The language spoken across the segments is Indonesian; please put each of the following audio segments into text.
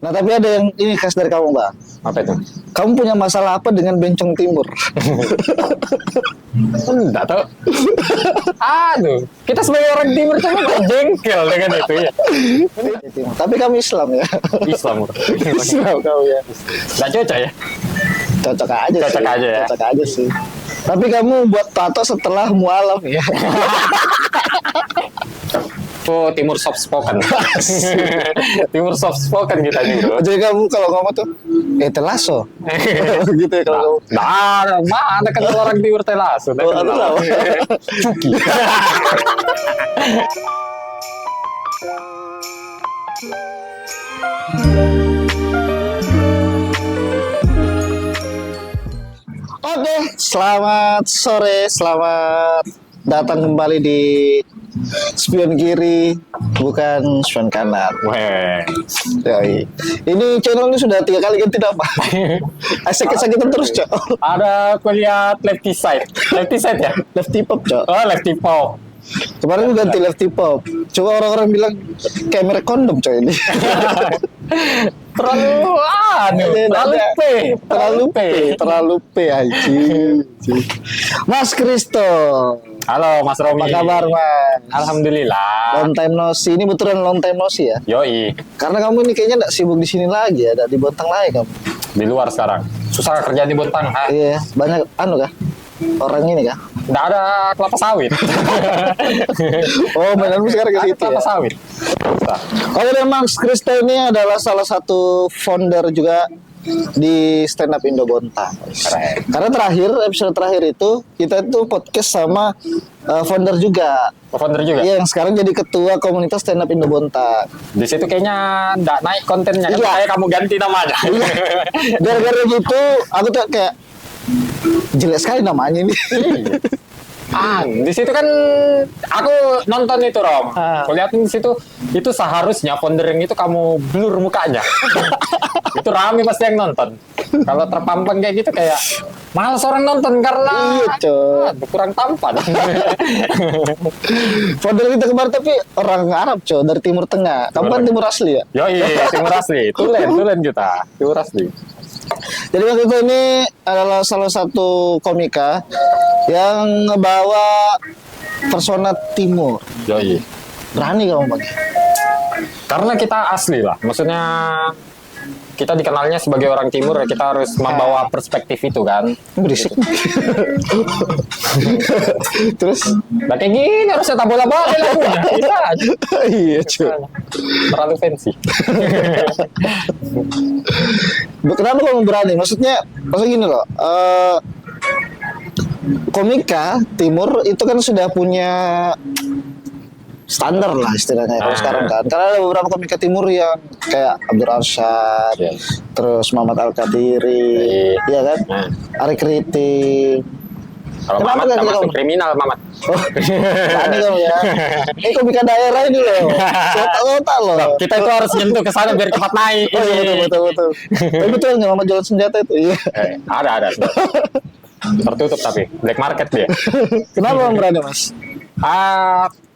Nah, tapi ada yang ini khas dari kamu, Bang. Apa itu? Kamu punya masalah apa dengan Bencong Timur? Enggak tahu. Aduh, kita sebagai orang timur cuma jengkel dengan itu ya. Tapi kamu Islam ya? Islam. Islam kamu ya? Enggak cocok ya? Cocok aja Cocok sih. aja ya? Cocok aja sih. Tapi kamu buat tato setelah mualaf ya? Oh, timur soft spoken. Timur soft spoken kita nih, bro. Jadi kamu kalau ngomong tuh, telaso. Gitu ya kalau kamu. Nah, mana kan orang timur telasu. Oh, aduh, tahu. Cuki. Oke, selamat sore, selamat datang kembali di Spion Kiri, bukan Spion Kanan. Weh. Yoi. Ini channel ini sudah 3 kali ganti nama. Sakit-sakitan terus, Cok. Ada aku lihat lefty side. Lefty side ya? Lefty pop, Cok. Oh, lefty pop. Kemarin juga ganti lefty pop. Coba orang-orang bilang kayak merek kondom, Cok ini. Terlalu terlalu P anjing. Mas Kristo. Halo Mas Romi. Apa kabar, Mas? Alhamdulillah. Long time no see. Ini betulan long time no see ya? Yoi, Karena kamu ini kayaknya nggak sibuk di sini lagi ya, ada di Bontang lagi kamu. di luar sekarang. Susah kerja di Bontang. Iya, banyak anu kah? Orang ini kah? Nggak ada kelapa sawit. Oh, mainanmu sekarang ke Ada situ kelapa ya. sawit. Susah. Oke deh, Mas Kristo ini adalah salah satu founder juga di Stand Up Indo Bontang. Keren. Karena episode terakhir itu kita itu podcast sama founder juga. Founder juga. Iya, yang sekarang jadi ketua komunitas Stand Up Indo Bontang. Di situ kayaknya nggak naik kontennya. Kan Iya. kayak kamu ganti namanya. Gara-gara gitu, aku tuh kayak jelek sekali namanya ini. Di situ kan aku nonton itu Rom. Ah. Aku lihat di situ itu seharusnya founder yang itu kamu blur mukanya. Itu rame pasti yang nonton. Kalau terpampang kayak gitu kayak malas orang nonton karena Iya, Cok. kurang tampan. Founder kita kemarin tapi orang Arab, Cok, dari Timur Tengah. Kamu kan Timur asli ya? Yoi, timur asli. Tulen kita. Timur asli. Jadi waktu itu ini adalah salah satu komika yang ngebawa persona Timur. Yoi. Berani kamu pakai? Karena kita asli lah. Maksudnya kita dikenalnya sebagai orang timur ya kita harus membawa perspektif itu kan. Berisik. Terus? Nah kayak gini harusnya tak bola-bola lagunya. Kita aja. Iya, Cok. Terlalu fancy. Kenapa kamu berani? Maksudnya gini loh. Komika Timur itu kan sudah punya standar lah istilahnya kalau sekarang kan. Karena ada beberapa komika Timur yang kayak Abdur Arsyad, Iya. terus Muhammad Al-Katiri, ya kan? Ari Kriting. Kalau Kenapa Mamat nggak nggak kita masuk ngomong? kriminal Mamat. Oh, berani kamu ya. Ini komika daerah ini loh. Kota loh. Kita itu harus nyentuh ke sana biar cepat naik. Oh iya, betul. Tapi betul nggak Mama jualan senjata itu? Iya. Ada. Tertutup tapi black market dia. Kenapa kamu berani, Mas?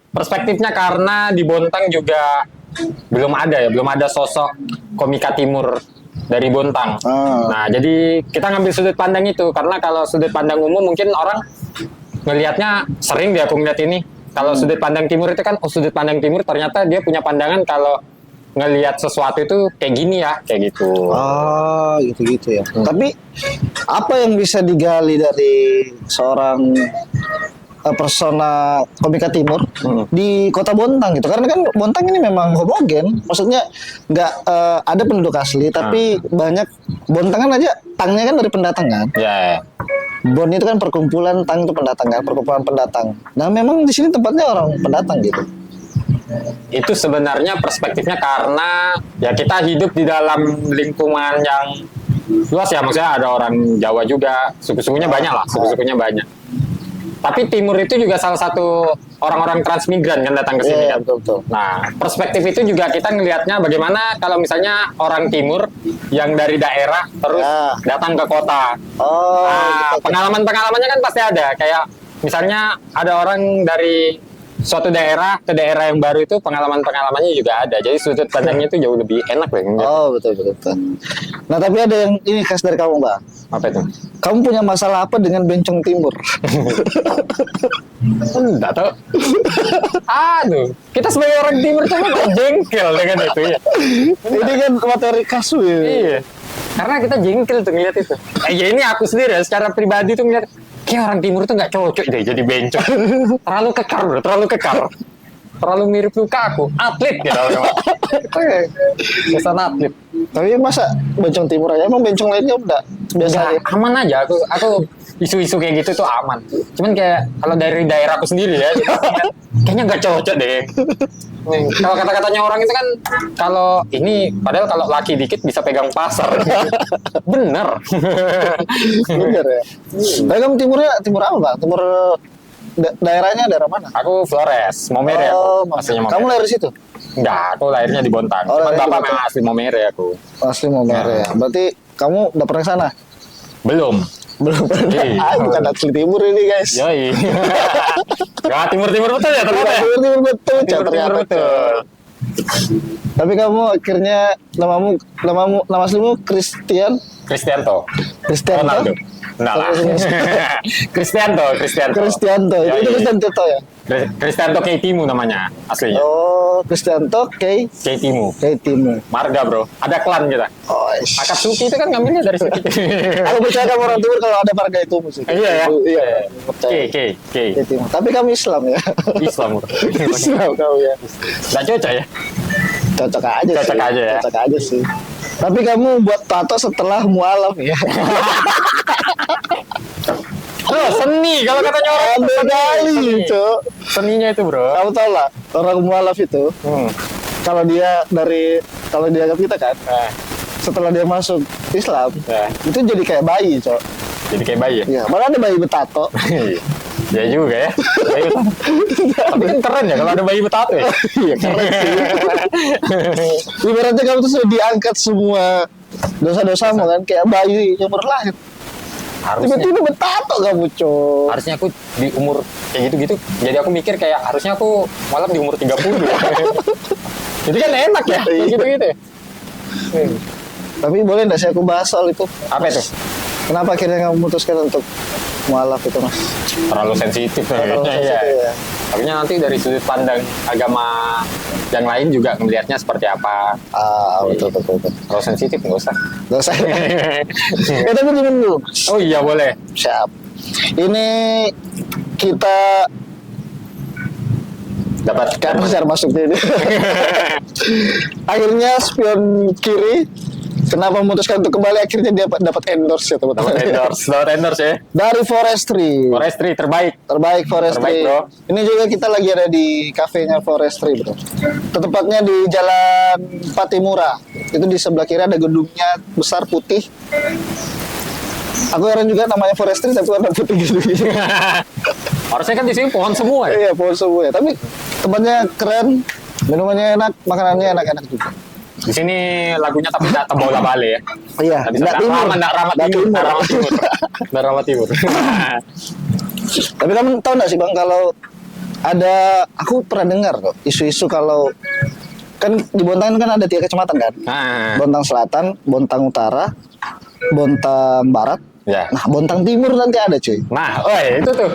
Perspektifnya karena di Bontang juga belum ada sosok komika timur dari Bontang. Nah, jadi kita ngambil sudut pandang itu karena kalau sudut pandang umum mungkin orang ngelihatnya sering dia aku ngeliat ini. Kalau sudut pandang timur itu kan sudut pandang timur ternyata dia punya pandangan kalau ngelihat sesuatu itu kayak gini ya, kayak gitu. Oh, gitu ya. Tapi apa yang bisa digali dari seorang persona komika Timur di kota Bontang gitu? Karena kan Bontang ini memang homogen, maksudnya nggak ada penduduk asli, tapi banyak Bontang kan aja tangnya kan dari pendatang kan. Ya. Bon itu kan perkumpulan, tang itu pendatang kan, perkumpulan pendatang. Nah memang di sini tempatnya orang pendatang gitu. Itu sebenarnya perspektifnya karena ya kita hidup di dalam lingkungan yang luas ya, maksudnya ada orang Jawa juga, suku-sukunya banyak lah, suku-sukunya banyak. Tapi Timur itu juga salah satu orang-orang transmigran kan datang ke sini kan. Betul. Nah, perspektif itu juga kita ngelihatnya bagaimana kalau misalnya orang Timur yang dari daerah terus datang ke kota. Oh, Pengalaman-pengalamannya kan pasti ada. Kayak misalnya ada orang dari suatu daerah ke daerah yang baru itu pengalamannya juga ada. Jadi sudut pandangnya itu jauh lebih enak deh. Oh betul betul. Betul. Nah tapi ada yang ini khas dari kamu bang. Apa itu? Kamu punya masalah apa dengan Bencong Timur? Enggak tahu. Aduh, kita sebagai orang timur tuh kok jengkel dengan itu ya. Ini kan materi kasus ya. Iya. Karena kita jengkel tuh ngeliat itu. Ya ini aku sendiri ya, secara pribadi tuh ngeliat kayak orang timur tuh nggak cocok deh jadi bencong. Terlalu kekar bro, terlalu kekar. Terlalu mirip luka aku, atlet gitu. Kesan atlet. Tapi masa Bencong Timur aja, emang bencong lainnya udah biasa Nggak, aja? aman aja aku isu-isu kayak gitu tuh aman. Cuman kayak kalau dari daerahku sendiri ya, gitu, kayaknya nggak cocok deh. Kalau kata-katanya orang itu kan kalau ini padahal kalau laki dikit bisa pegang pasar. Bener. Bener ya. Tapi kamu timur apa bang? Timur daerahnya daerah mana? Aku Flores, Momere Oh, aku. Aslinya Momere. kamu lahir di situ? Enggak, aku lahirnya di Bontang. Oh, Cuman lahirnya di bapak Bontang. memang asli Momere aku. Asli Momere ya. Berarti kamu udah pernah ke sana? Belum. Belum pernah. Iya. Bukan asli timur ini guys. Yoi. Ya, timur-timur betul ya ternyata. ya? Timur betul, Cak, Timur-timur ternyata. betul. Tapi kamu akhirnya nama aslimu Christian Kristianto. Ronaldo. Ronaldo. Enggak lah. Kristianto. Kristianto. Itu Yoi. Kristianto ya? Kristianto Keitimu namanya aslinya. Oh, Kristianto Keitimu. Timu. Marga bro. Ada klan kita. Oh, Akatsuki itu kan ngambilnya dari situ. aku percaya kamu orang timur kalau ada marga itu musik. Iya ya. Iya, percaya. K. Timu. Tapi kamu Islam ya? Islam bro. Islam kamu ya. Nggak cocok ya? Cocok aja Cocok sih. aja ya? Cocok aja sih. Tapi kamu buat tato setelah mualaf ya? Oh, seni kalau katanya orang Ada seni. kali, Cok. Seninya itu bro. Kamu tau lah, orang mualaf itu, kalau dia agak kita kan, setelah dia masuk Islam, itu jadi kayak bayi, Cok. Jadi kayak bayi ya? Iya, malah ada bayi betato. Ya juga ya. Bayi betato. Tapi kan keren ya kalau ada bayi betato ya. Iya, keren sih. Ibaratnya kamu tuh sudah diangkat semua dosa-dosamu kan, kayak bayi yang baru lahir. Harusnya, Tiba-tiba betato kamu, Cok. harusnya aku di umur kayak gitu-gitu. Jadi aku mikir kayak harusnya aku malam di umur 30. Jadi kan enak ya, kayak gitu-gitu ya. Tapi boleh nggak sih aku bahas soal itu? Apa itu? Kenapa akhirnya kamu memutuskan untuk mualaf itu, Mas? Terlalu sensitif. Terlalu sensitif, ya. Tapi nanti dari sudut pandang agama yang lain juga melihatnya seperti apa. Betul. Kalau sensitif nggak usah. Gak usah. Ya, tapi gini dulu. Oh iya boleh. Siap. Ini kita Dapat kan cara masuknya ini. Akhirnya spion kiri. Kenapa memutuskan untuk kembali? Akhirnya dia dapat endorse ya teman-teman. dapat endorse ya. Dari Forestry. Forestry terbaik. Terbaik Forestry. Terbaik, bro. Ini juga kita lagi ada di kafenya Forestry, bro. Tepatnya di Jalan Patimura. Itu di sebelah kiri ada gedungnya besar putih. Aku heran juga namanya Forestry tapi warna putih gitu. Harusnya kan di sini pohon semua ya. Iya, pohon semua ya. Tapi tempatnya keren, minumannya enak, makanannya enak-enak juga. Di sini lagunya tapi tidak bola bale ya. Iya, Tidak ramah timur. Tapi kamu tahu nggak sih bang kalau ada, aku pernah dengar kok isu-isu kalau kan di Bontang kan ada 3 kecamatan kan, Nah, Bontang Selatan, Bontang Utara, Bontang Barat. ya. Nah, Bontang Timur nanti ada cuy. Nah,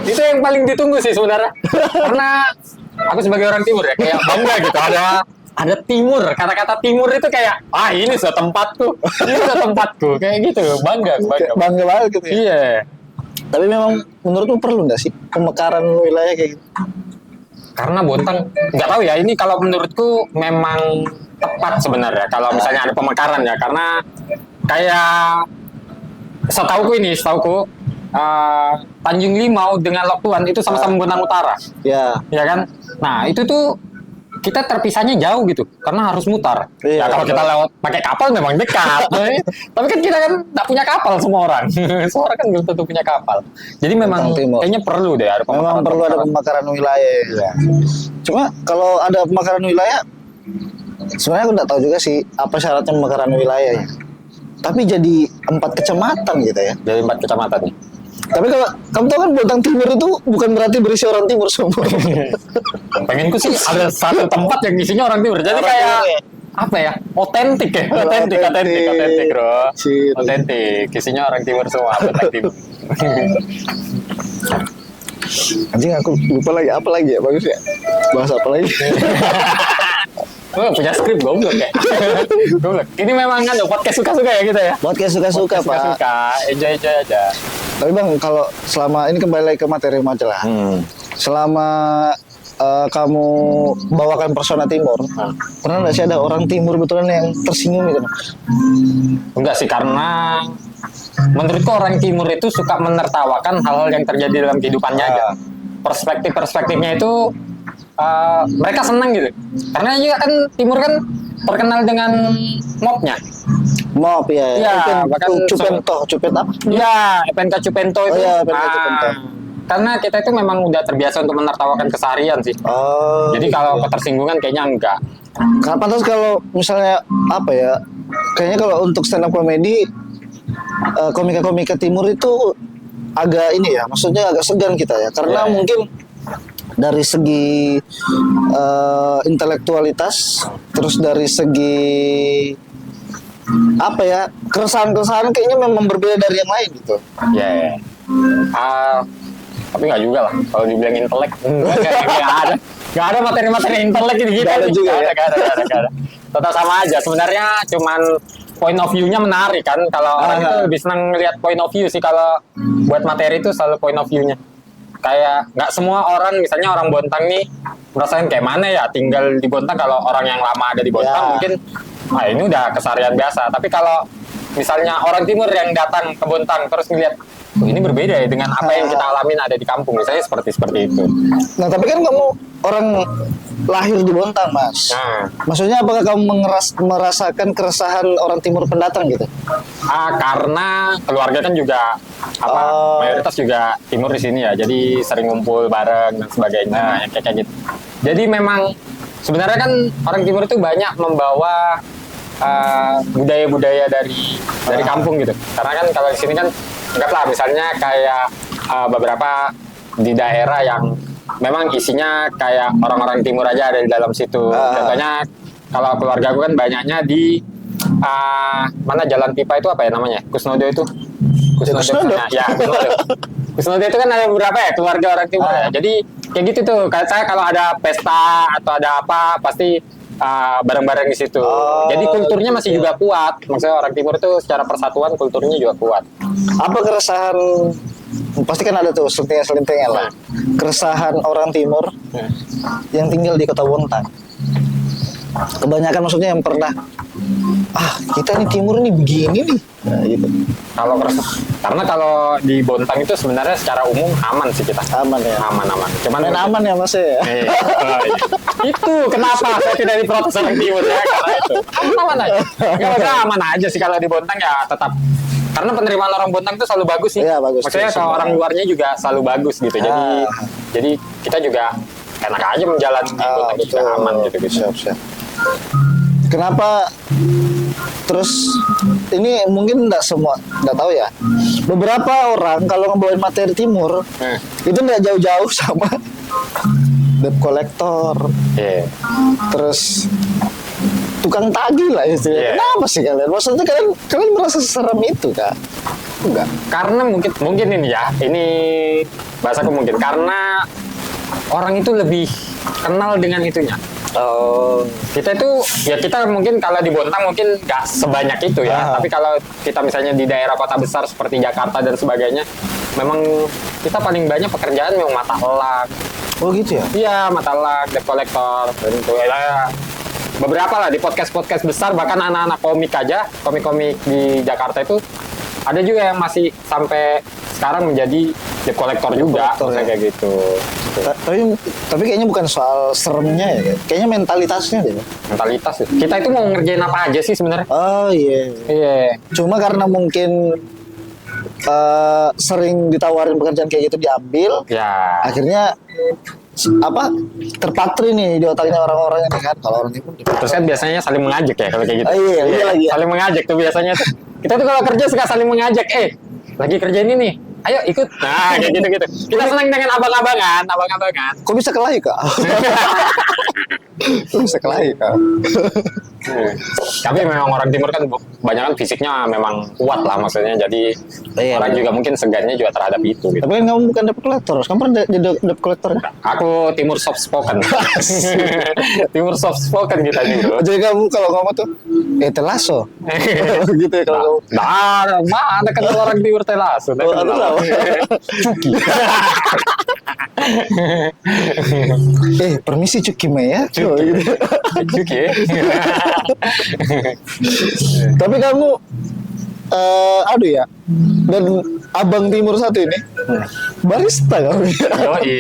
itu yang paling ditunggu sih sebenarnya. Karena aku sebagai orang timur ya kayak bangga gitu ada timur, kata-kata timur itu kayak ini sudah tempatku, kayak gitu, bangga. Bangga banget gitu ya. Iya. Tapi memang menurutmu perlu nggak sih pemekaran wilayah kayak gitu? Karena Bontang nggak tahu ya, ini kalau menurutku memang tepat sebenarnya kalau misalnya ada pemekaran ya, karena kayak setauku Tanjung Limau dengan Loktuan itu sama-sama Bontang Utara. Ya. Ya kan? Nah, itu tuh kita terpisahnya jauh gitu karena harus mutar. Iya, Ya kalau kita lewat pakai kapal memang dekat. Tapi kan kita kan nggak punya kapal semua orang. Semua orang kan belum tentu punya kapal. Jadi memang kayaknya perlu deh ada Memang perlu ada pemekaran wilayah. Iya. Cuma kalau ada pemekaran wilayah, sebenarnya aku nggak tahu juga sih apa syaratnya pemekaran wilayah ya. Tapi jadi 4 kecamatan gitu ya. Dari 4 kecamatan nih. Tapi kalau kamu tahu kan Bontang Timur itu bukan berarti berisi orang timur semua. Pengenku sih ada satu tempat yang isinya orang timur. Jadi Orang kayak timur ya? apa ya? Otentik ya. Otentik. Otentik, bro. Ciri. Otentik. Isinya orang timur semua, Bontang Timur. Anjing aku lupa lagi apa lagi ya bagus ya. Bahas apa lagi? Oh, punya skrip goblok ya. Goblok. Ini memang kan podcast suka-suka ya kita ya. Buat kayak suka-suka Pak. Suka-suka, enjoy aja. Tapi Bang, kalau selama ini kembali lagi ke materi majalah. Selama kamu bawakan persona timur, pernah nggak sih ada orang timur betulan yang tersinggung gitu? Enggak sih, karena menurutku orang timur itu suka menertawakan hal-hal yang terjadi dalam kehidupannya aja. Perspektif-perspektifnya itu mereka senang gitu. Karena juga kan timur kan terkenal dengan mobnya. Mob ya. Iya, bahkan Cupet apa? Iya, FNK Cupento itu. Oh iya, FNK Cupento. Karena kita itu memang udah terbiasa untuk menertawakan keseharian sih. Oh. Jadi kalau ketersinggungan kayaknya enggak. Pantas kalau misalnya apa ya? Kayaknya kalau untuk stand up comedy komika-komika timur itu agak ini ya, maksudnya agak segan kita ya, karena Iya. mungkin dari segi intelektualitas, terus dari segi apa ya, keresahan-keresahan kayaknya memang berbeda dari yang lain gitu. Ya. Tapi nggak juga lah. Kalau dibilang intelek, nggak ada materi-materi intelek ini kita. Nggak ada juga ya? Nggak ada. Tetap sama aja. Sebenarnya cuman point of view-nya menarik kan. Kalau orang itu lebih senang lihat point of view sih. Kalau buat materi itu selalu point of view-nya. Kayak nggak semua orang, misalnya orang Bontang nih merasakan kayak mana ya tinggal di Bontang. Kalau orang yang lama ada di Bontang mungkin ini udah keseharian biasa. Tapi kalau misalnya orang timur yang datang ke Bontang terus ngeliat ini berbeda ya dengan apa yang kita alamin ada di kampung, misalnya seperti itu. Nah tapi kan kamu orang lahir di Bontang, Mas. Nah, Maksudnya apakah kamu merasakan keresahan orang timur pendatang gitu? karena keluarga kan juga mayoritas juga timur di sini ya, jadi sering ngumpul bareng dan sebagainya, kayak gitu. Jadi memang sebenarnya kan orang timur itu banyak membawa budaya-budaya dari kampung gitu. Karena kan kalau di sini kan anggaplah misalnya kayak beberapa di daerah yang memang isinya kayak orang-orang timur aja ada di dalam situ. Contohnya kalau keluarga gue kan banyaknya di mana Jalan Pipa itu apa ya namanya? Kusnodo itu. Kusnodo. Ya, Kusnodo. Kusnodo itu kan ada beberapa ya keluarga orang timur ya. Jadi kayak gitu tuh. Kayak saya kalau ada pesta atau ada apa pasti bareng-bareng di situ. Jadi kulturnya masih juga kuat. Maksudnya orang timur itu secara persatuan kulturnya juga kuat. Apa keresahan, pasti kan ada tuh selentingan-selentingan lah. Keresahan orang timur yang tinggal di kota Bontang. Kebanyakan maksudnya yang pernah kita nih timur nih begini nih. Nah, gitu. Karena kalau di Bontang itu sebenarnya secara umum aman sih kita. Aman ya. Aman. Cuman Main aman ya Mas ya. Itu kenapa saya tidak diprotes orang timur ya, karena itu aman aja. Nggak aman aja sih kalau di Bontang ya tetap. Karena penerimaan orang Bontang itu selalu bagus sih. Iya, bagus. Maksudnya kalau orang luarnya juga selalu bagus gitu. Jadi kita juga enak aja menjalani di Bontang juga aman gitu. Siap. Kenapa? Terus ini mungkin nggak semua, nggak tahu ya. Beberapa orang kalau ngebawain materi timur itu nggak jauh-jauh sama debt collector, terus tukang tagih lah istilahnya. Kenapa sih kalian? Maksudnya kalian merasa seseram itu kak? Enggak. Karena mungkin ini ya, ini bahasaku mungkin karena orang itu lebih kenal dengan itunya. Kita mungkin kalau di Bontang mungkin nggak sebanyak itu ya. Tapi kalau kita misalnya di daerah kota besar seperti Jakarta dan sebagainya, memang kita paling banyak pekerjaan memang mata elak. Oh gitu ya? Iya, mata elak, debt collector, dan itu ya. Beberapa lah di podcast besar, bahkan anak-anak komik aja, komik-komik di Jakarta itu ada juga yang masih sampai sekarang menjadi debt collector juga, kayak gitu. Tapi kayaknya bukan soal seremnya ya, kayaknya mentalitasnya deh. Mentalitas ya. Kita itu mau ngerjain apa aja sih sebenarnya? Oh iya. Iya. Cuma karena mungkin sering ditawarin pekerjaan kayak gitu diambil, Ya. akhirnya terpatri nih di otaknya orang-orang yang kan kalau orang itu. Terus kan biasanya saling mengajak ya kalau kayak gitu. Iya lagi. Saling mengajak tuh biasanya tuh. Kita tuh kalau kerja suka saling mengajak, lagi kerja ini nih. ayo ikut. Nah, kayak gitu-gitu. Kita senang dengan abang-abangan. Kok bisa kelahi kak? Kok bisa kelahi kak? Tapi memang orang timur kan banyak kan fisiknya memang kuat lah maksudnya. Jadi Iya, orang bener. juga mungkin segannya juga terhadap itu. Gitu. Tapi kan kamu bukan debt collector, kamu pernah jadi debt collector? Aku timur soft spoken. Timur soft spoken kita nih bro. Jadi kamu kalau ngomong tuh, telaso, gitu ya kalau kamu. Nah, mana kan orang timur telas. Udah Oh, kenal. tahu. Cuki. Permisi Cuki Mei ya. Oh, gitu. Cuki. Tapi kamu, aduh ya, dan abang timur satu ini, barista kamu. Yoi.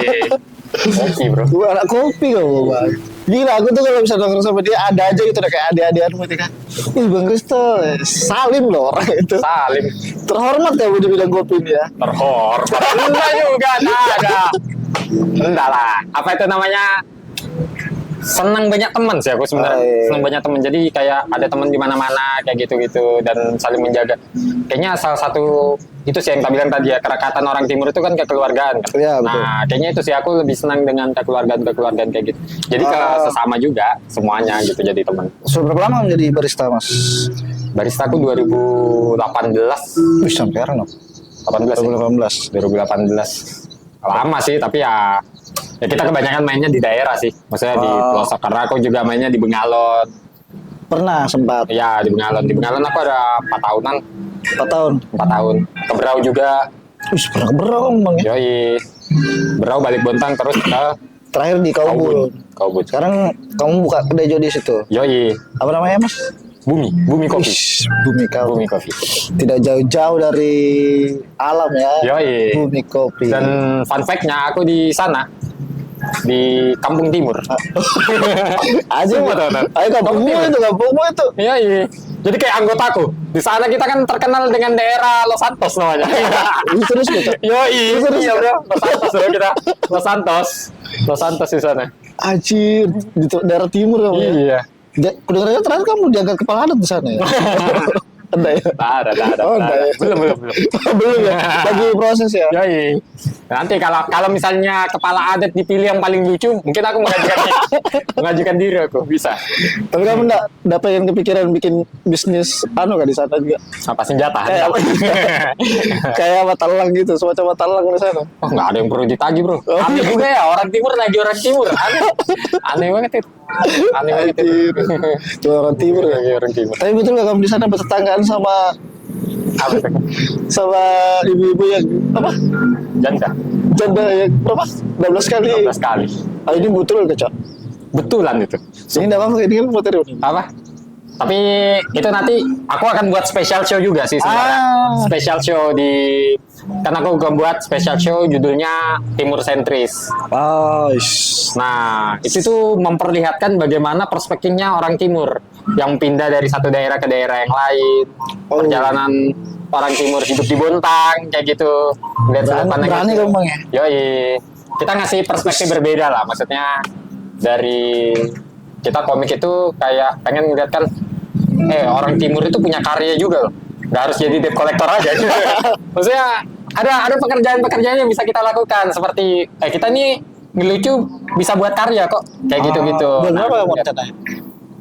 Oke bro. Gue anak kopi kamu bang. Gila, aku tuh kalau bisa nongkrong sama dia ada aja gitu, udah kayak adik-adikan gitu kan. Ih Bang Risto, salim loh orang itu. Salim. Terhormat kamu dibilang kopi ini ya. Terhormat. Enggak juga, ada. Enggak lah. Apa itu namanya? Senang banyak teman sih aku sebenarnya. Oh, iya. Senang banyak teman. Jadi kayak ada teman di mana-mana kayak gitu-gitu dan saling menjaga. Kayaknya salah satu itu sih yang tak bilang tadi ya, kerekatan orang timur itu kan kekeluargaan kan. Iya, betul. Nah, kayaknya itu sih aku lebih senang dengan kekeluargaan kayak gitu. Jadi ke sesama juga semuanya gitu jadi teman. Sudah berapa lama menjadi barista mas? Barista aku 2018. Wih sampai sekarang dong. 18 ya? 2018. Lama sih, tapi ya kita kebanyakan mainnya di daerah sih. Maksudnya di pelosok, karena aku juga mainnya di Bengalon. Pernah sempat Ya, di Bengalon. Di Bengalon aku ada 4 tahunan. 4 tahun. 4 tahun. Ke Berau juga. Wih pernah keberang bang ya. Yoi. Berau balik Bontang terus ke Terakhir di Kaubun. Kaubun. Sekarang kamu buka kedai jo di situ. Yoi. Apa namanya mas? Bumi Kopi. Wih, Bumi Kopi. Bumi Kopi. Tidak jauh-jauh dari alam ya. Yoi. Bumi Kopi. Dan fun fact-nya aku di sana di Kampung Timur. Aja Semua tahu. ayo kampungmu itu, kampungmu itu. Iya, iya. Jadi kayak anggotaku. Di sana kita kan terkenal dengan daerah Los Santos namanya. Ini serius gitu. Yoi, iya bro. Los Santos bro kita. Los Santos. Los Santos di sana. Anjir, di daerah timur kamu ya. Iya. Kudengarnya terakhir kamu jaga kepala adat di sana ya. Ada ya? Ada. Oh, ada ya? Belum. Belum ya? Lagi proses ya? Yoi. Nanti kalau misalnya kepala adat dipilih yang paling lucu, mungkin aku mengajukan diri aku bisa. Tapi kamu enggak pengen kepikiran bikin bisnis kan di sana juga? Apa senjata? Kayak apa? Kayak apa talang gitu, semacam talang di sana. Oh, nggak ada yang perlu ditagih bro. Oh, Aneh iya. juga ya orang timur nagih orang timur. Aneh banget itu. Aneh banget itu. Cuma orang timur ya. Nagih orang timur. Tapi betul nggak kamu di sana bertetanggaan sama Apa itu? ibu-ibu yang apa? Janda. Janda yang berapa? 12 kali. 12 kali. Ah, ini betul kecok. Betulan itu. Ini enggak apa-apa, ini kan materi ini. Apa? Tapi itu nanti aku akan buat special show juga sih sebenarnya. Special show karena aku akan buat special show judulnya Timur Sentris. Nah, itu tuh memperlihatkan bagaimana perspektifnya orang timur yang pindah dari satu daerah ke daerah yang lain. Perjalanan orang timur hidup di Bontang kayak gitu. Lihat sudut pandang Berani itu. kamu bang ya? Yoi. Kita ngasih perspektif berbeda lah, maksudnya dari kita komik itu kayak pengen melihatkan orang timur itu punya karya juga loh. Nggak harus jadi debt collector aja. Maksudnya ada pekerjaan-pekerjaan yang bisa kita lakukan seperti kita nih ngelucu bisa buat karya kok kayak gitu-gitu. Bulan Nah, berapa kamu rencananya?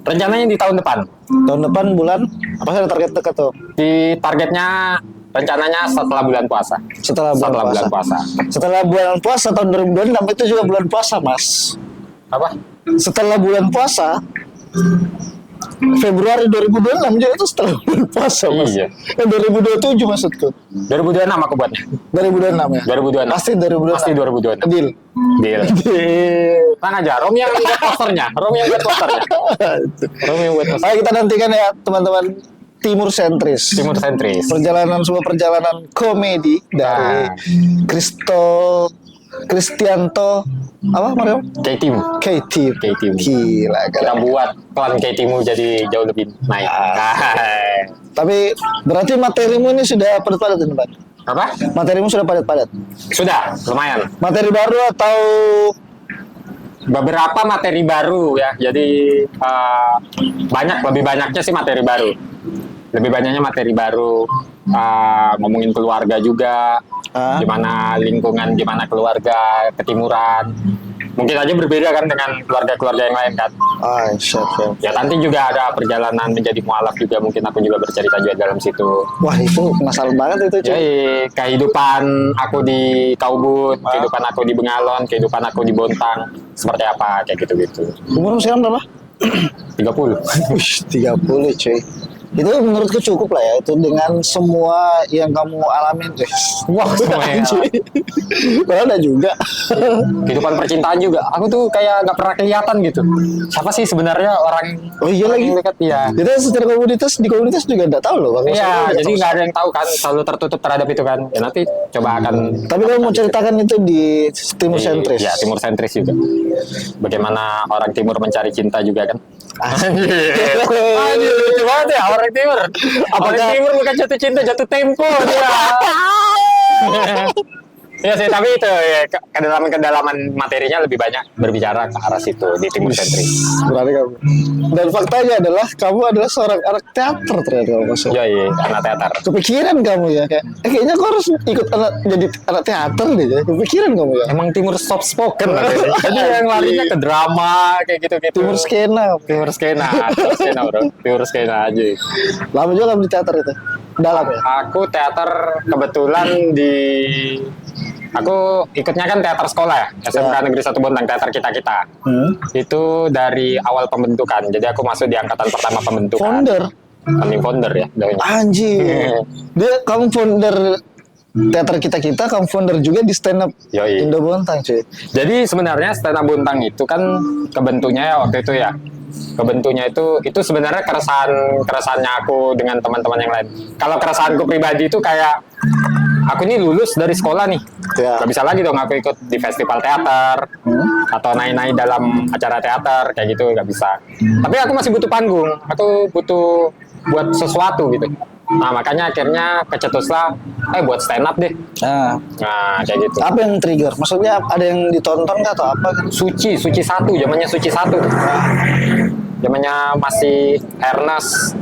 rencananya di tahun depan. Tahun depan bulan apa sih ada target dekat tuh? Di targetnya rencananya setelah bulan puasa. Setelah bulan puasa. Setelah bulan puasa tahun 2026 itu juga bulan puasa mas. Apa? Setelah bulan puasa Februari 2026 juga itu setelah bulan puasa mas. Iya. 2027 maksudku. 2026 aku buatnya. 2026 ya. 2026. Pasti 2026. Pasti 2026. Deal. Deal. Deal. Tenang aja, Romi yang buat posternya. Romi yang buat posternya. Ayo kita nantikan ya teman-teman Timur Sentris. Timur Sentris. Sebuah perjalanan komedi dari Kristianto apa Mario? K-Team. K-Team. K-Team. Gila Kita buat klan K-Teammu jadi jauh lebih naik. Tapi berarti materimu ini sudah padat-padat ini, Pak? Apa? Materimu sudah padat-padat. Sudah, lumayan. Materi baru atau Beberapa materi baru ya. Jadi lebih banyaknya sih materi baru. Lebih banyaknya materi baru. Ngomongin keluarga juga. gimana lingkungan, gimana keluarga ketimuran. Mungkin aja berbeda kan dengan keluarga-keluarga yang lain kan. Siap. Ya nanti juga ada perjalanan menjadi mualaf juga, mungkin aku juga bercerita juga dalam situ. Wah itu penasaran banget itu cuy. Jadi kehidupan aku di Kaubut, kehidupan aku di Bengalon, kehidupan aku di Bontang, seperti apa kayak gitu-gitu. Umurmu sekarang berapa? 30. Wih, 30 cuy. Itu menurutku cukup lah ya, itu dengan semua yang kamu alamin cuy. Wah, semuanya. Padahal ada juga. Kehidupan percintaan juga. Aku tuh kayak nggak pernah kelihatan gitu. Siapa sih sebenarnya orang? Oh iya orang lagi. yang dekat ya. Kita secara komunitas, di komunitas juga nggak tahu loh Bang. Iya, Maksudnya, jadi nggak ada yang tahu kan, selalu tertutup terhadap itu kan. Ya nanti coba akan. Tapi kamu mau ceritakan itu di timur sentris. Ya, timur sentris juga. Bagaimana orang timur mencari cinta juga kan? Anjir. Aduh, lucu banget ya orang timur. Orang timur bukan jatuh cinta, jatuh tempo dia. Ya sih, tapi itu ya, kedalaman materinya lebih banyak berbicara ke arah situ di timur sentris. Berarti kamu. Dan faktanya adalah kamu adalah seorang anak teater ternyata kamu masuk. Iya, anak teater. Kepikiran kamu ya kayaknya aku harus ikut jadi anak teater deh ya. Kepikiran kamu ya. Emang timur soft spoken lah. Jadi yang larinya ke drama kayak gitu-gitu. Timur skena. Timur skena bro. Timur skena aja. Lama juga kamu di teater itu. Dalam ya. Aku teater kebetulan aku ikutnya kan teater sekolah ya, SMK Negeri 1 Bontang, teater kita-kita. Itu dari awal pembentukan. Jadi aku masuk di angkatan pertama pembentukan. Founder. Kami founder ya. Anjir. Dia kamu founder teater kita-kita, kamu founder juga di stand up Yoi. Indo Bontang cuy. Jadi sebenarnya stand up Bontang itu kan kebentuknya ya waktu itu ya. Kebentuknya itu sebenarnya keresahannya aku dengan teman-teman yang lain. Kalau keresahanku pribadi itu kayak aku ini lulus dari sekolah nih, gak bisa lagi dong aku ikut di festival teater atau naik-naik dalam acara teater kayak gitu, gak bisa. Tapi aku masih butuh panggung, aku butuh buat sesuatu gitu. Nah makanya akhirnya kecetuslah, buat stand up deh. Nah kayak gitu. Apa yang trigger? Maksudnya ada yang ditonton nggak atau apa? Suci 1, zamannya Suci 1. Zamannya masih Ernest.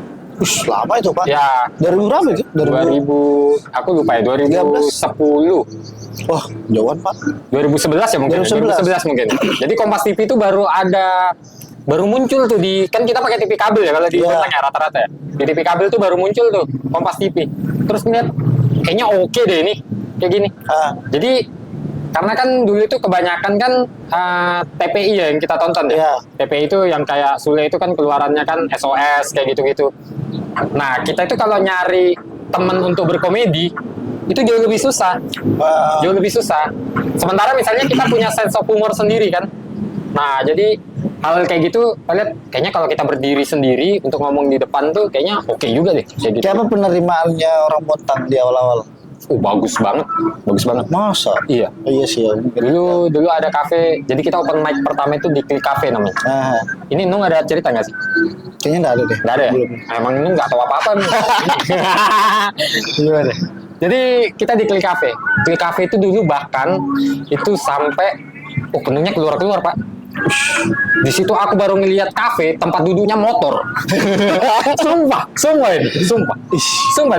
Lama itu Pak. Ya. 2000 berapa itu? 2000, aku lupa ya, 2010. Wah, jauhan Pak. 2011 ya mungkin. 2011 mungkin. Jadi Kompas TV itu baru muncul tuh kan kita pakai TV kabel ya kalau di Bontang ya rata-rata ya. Di TV kabel tuh baru muncul tuh Kompas TV. Terus ngeliat kayaknya oke deh ini kayak gini. Jadi karena kan dulu itu kebanyakan kan TPI ya yang kita tonton ya. TPI itu yang kayak Sule itu kan keluarannya kan SOS kayak gitu-gitu. Nah kita itu kalau nyari temen untuk berkomedi itu jauh lebih susah. Jauh lebih susah. Sementara misalnya kita punya sense of humor sendiri kan. Nah jadi hal kayak gitu, kayaknya kalau kita berdiri sendiri untuk ngomong di depan tuh kayaknya oke juga deh. Kayak gitu. Siapa penerimaannya orang Bontang di awal-awal? Bagus banget. Masa? Iya. Iya sih ya. Dulu ada kafe, jadi kita open mic pertama itu di Klik Cafe namanya. Ini Nung ada cerita nggak sih? Kayaknya nggak ada deh. Nggak ada ya? Belum. Emang Nung nggak tahu apa-apa nih. Gimana? Jadi kita di Klik Cafe. Klik Cafe itu dulu bahkan itu sampai penuhnya keluar Pak. Di situ aku baru ngelihat kafe tempat duduknya motor. Sumpah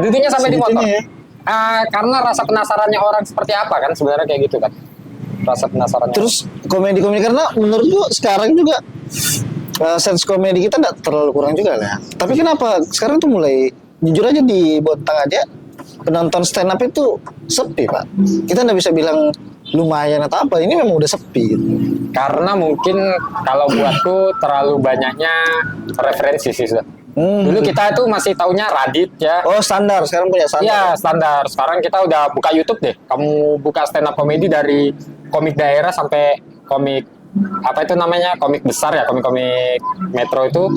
duduknya sampai di motor. Ya? Karena rasa penasarannya orang seperti apa kan sebenarnya kayak gitu kan. Rasa penasarannya. Terus komedi-komedi karena menurut gua sekarang juga sense komedi kita nggak terlalu kurang juga lah. Tapi kenapa sekarang tuh mulai jujur aja di Bontang aja penonton stand up itu sepi Pak. Kita nggak bisa bilang lumayan atau apa, ini memang udah sepi gitu. Karena mungkin kalau buatku terlalu banyaknya referensi sih sudah. Dulu kita itu masih taunya Radit ya. Oh standar, sekarang punya standar. Iya standar. Sekarang kita udah buka YouTube deh. Kamu buka stand up komedi dari komik daerah sampai komik apa itu namanya komik besar ya, komik-komik metro itu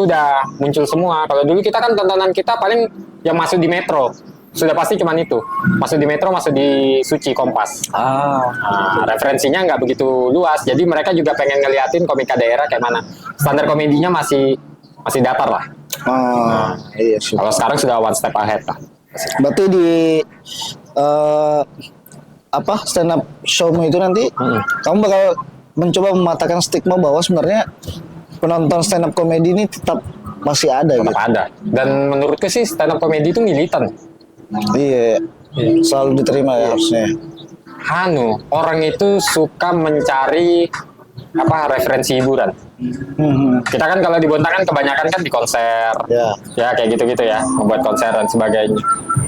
udah muncul semua. Kalau dulu kita kan tontonan kita paling yang masuk di metro. Sudah pasti cuman itu. Masuk di metro, masuk di Suci Kompas. Referensinya nggak begitu luas. Jadi mereka juga pengen ngeliatin komika daerah kayak mana. Standar komedinya masih datar lah. Iya sih. Kalau sekarang sudah one step ahead lah. Berarti di stand up showmu itu nanti kamu bakal mencoba mematahkan stigma bahwa sebenarnya penonton stand up komedi ini tetap masih ada. Tetap ada. Dan menurutku sih stand up komedi itu militan. Iya. Selalu diterima ya harusnya. Orang itu suka mencari referensi hiburan. Kita kan kalau di Bontang kan kebanyakan kan di konser, ya kayak gitu-gitu ya, membuat konser dan sebagainya.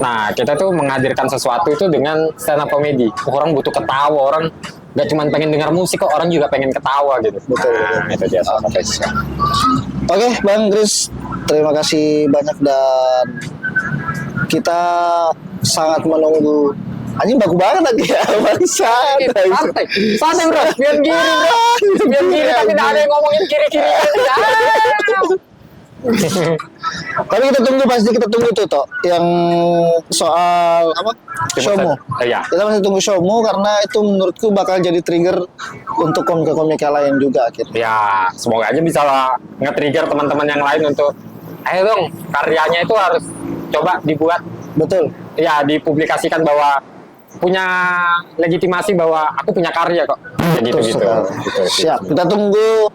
Nah, kita tuh menghadirkan sesuatu itu dengan stand up comedy. Orang butuh ketawa, orang nggak cuma pengen dengar musik kok, orang juga pengen ketawa gitu. Betul. Itu dia. Oke, Bang Chris, terima kasih banyak dan kita sangat menunggu. Anjing baku banget lagi ya, bangsat. Santai bro, biar kiri tapi tidak ada yang ngomongin kiri-kiri. Tapi pasti kita tunggu tuh toh yang soal Showmu. Iya. Kita masih tunggu Showmu karena itu menurutku bakal jadi trigger untuk komika-komika lain juga akhirnya. Ya, semoga aja bisa nge-trigger teman-teman yang lain untuk ayo dong, karyanya itu harus coba dibuat. Betul. Ya, dipublikasikan bahwa punya legitimasi bahwa aku punya karya kok. Gitu. Siap. Kita tunggu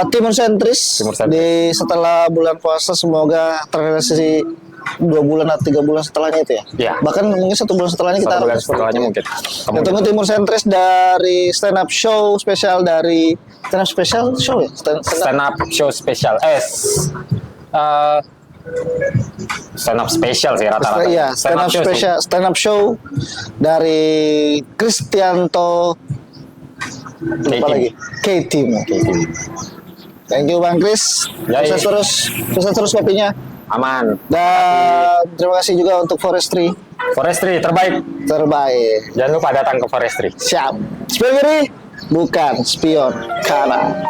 Timur Sentris di setelah bulan puasa, semoga terrealisasi 2 bulan atau 3 bulan setelahnya itu ya. Ya. Bahkan mungkin 1 bulan setelahnya kita harus setelahnya mungkin. Kita tunggu Timur Sentris dari stand up show spesial dari stand up special show ya. Stand up show spesial. Stand up special sih rata-rata. Iya, stand up show dari Kristianto. Lupa lagi. K-Team. Thank you Bang Kris. Sukses terus kopinya. Aman. Dan terima kasih juga untuk Forestry. Terbaik. Jangan lupa datang ke Forestry. Siap. Spion kiri, bukan spion kanan.